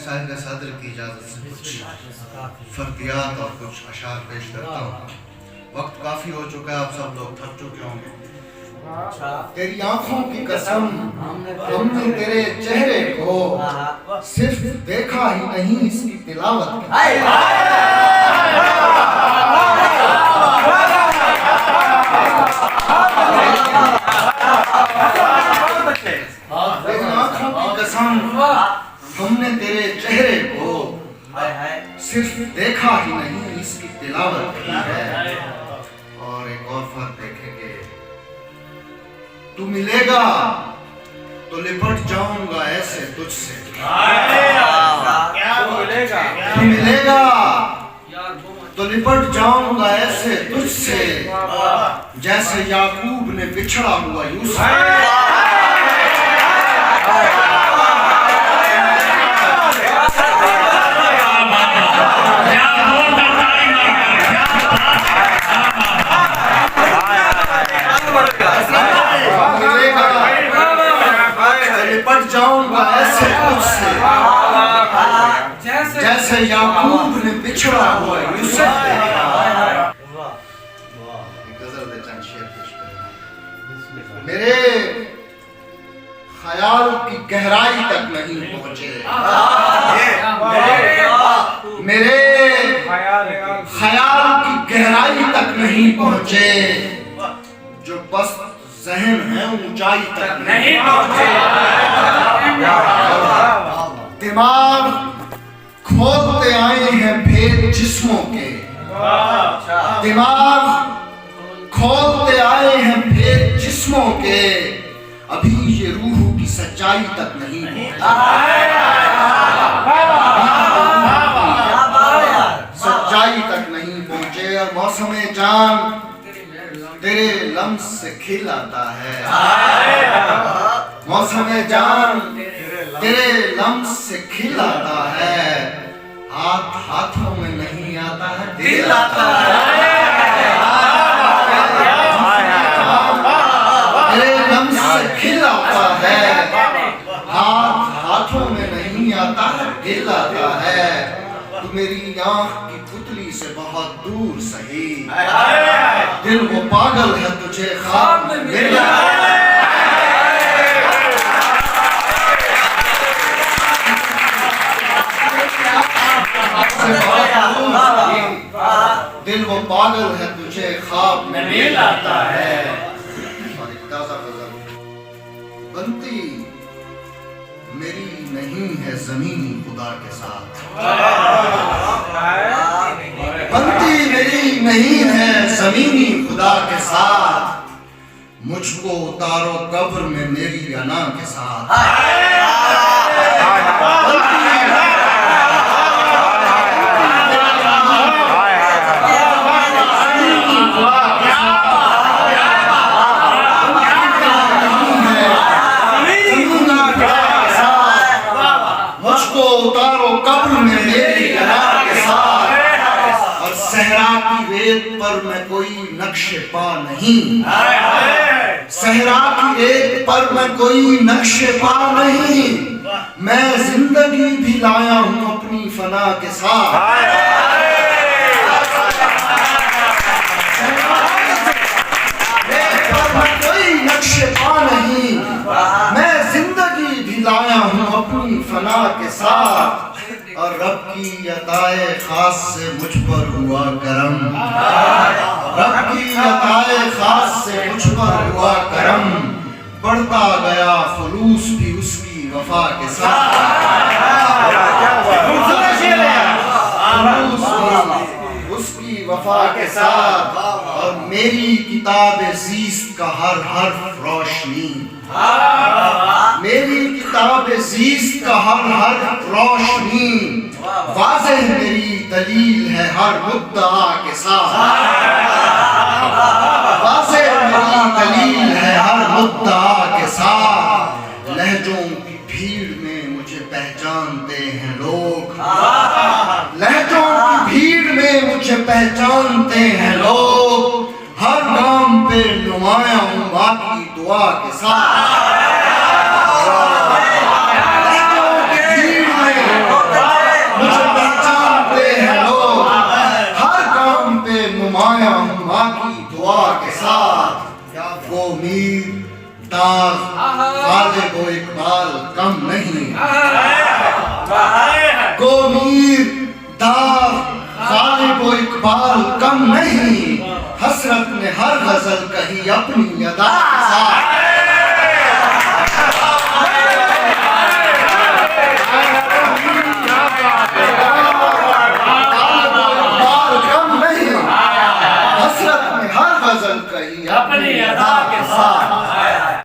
साहिब सदर की इजाज़त से कुछ फर्दियात और कुछ अशार पेश करता हूँ। वक्त काफ़ी हो चुका है, आप सब लोग थक चुके होंगे। तेरी आंखों की कसम हमने तेरे चेहरे को सिर्फ देखा ही नहीं, इसकी तिलावत की। तेरी आंखों की कसम हमने तेरे चेहरे को सिर्फ देखा ही नहीं, इसकी तिलावत की है। और एक और फर्क देखेंगे, तू मिलेगा तो लिपट जाऊंगा ऐसे तुझसे। तू मिलेगा तो लिपट जाऊंगा ऐसे तुझसे, जैसे याकूब ने बिछड़ा हुआ यूसुफ। लिपट जाऊंगा ऐसे तुझसे, जैसे याकूब ने बिछड़ा हुआ यूसुफ। मेरे ख्याल की गहराई तक नहीं पहुंचे, मेरे ख्याल की गहराई तक नहीं पहुंचे, जो बस ज़हन है ऊंचाई तक नहीं पहुंचे। दिमाग खोलते आए हैं भेद जिस्मों के, दिमाग खोलते आए हैं भेद जिस्मों के, अभी ये रूह की सच्चाई तक नहीं सच्चाई तक नहीं पहुंचे। और मौसम जान तेरे लम्स से खिलाता है, मौसम जान तेरे लम्स से खिलाता है, हाथ हाथों में नहीं आता है, दिल आता है। तेरे लम्स से खिलाता है, हाथ हाथों में नहीं आता है, दिल आता है। तू मेरी आँख की पुतली से बहुत दूर सही, दिल वो पागल है तुझे ख्वाब में मिला। दिल वो पागल है तुझे ख्वाब में मिल आता है। और एक ताज़ा गज़ल, बनती मेरी नहीं है ज़मीनी खुदा के साथ, बनती मेरी नहीं है ज़मीनी खुदा के साथ, मुझको उतारो कब्र में मेरी अना के साथ। मुझको उतारो कब्र में मेरी अना के साथ, और सहरा की रेत पर मैं कोई नक्शे पा नहीं, सहरा की रेत पर मैं कोई नक्शे पा नहीं, मैं जिंदगी भी लाया हूँ अपनी फना के साथ। कोई नक्शे पा नहीं, मैं जिंदगी भी लाया हूँ अपनी फना के साथ। और रब की अताए खास से मुझ पर हुआ करम, रब की अताए खास से मुझ पर हुआ करम, बढ़ता गया खुलूस भी उसकी वफा के साथ, उसकी वफा के साथ। और मेरी किताब ज़ीस्त का हर हर्फ रोशनी, मेरी किताब ज़ीस्त का हर हर्फ रोशनी, वाज़ेह मेरी दलील है हर मुद्दा के साथ, वाज़ेह मेरी दलील है हर मुद्दा के साथ। लहजों की भीड़ में मुझे पहचानते हैं लोग, लहजों की भीड़ में मुझे पहचानते हैं लोग, हर गाम पे नुमाया हूँ माँ की दुआ के साथ। मीर दाग गालिब व इकबाल कम नहीं। गो मीर दाग गालिब व इकबाल कम नहीं। हसरत ने हर गजल कही अपनी अदा के साथ।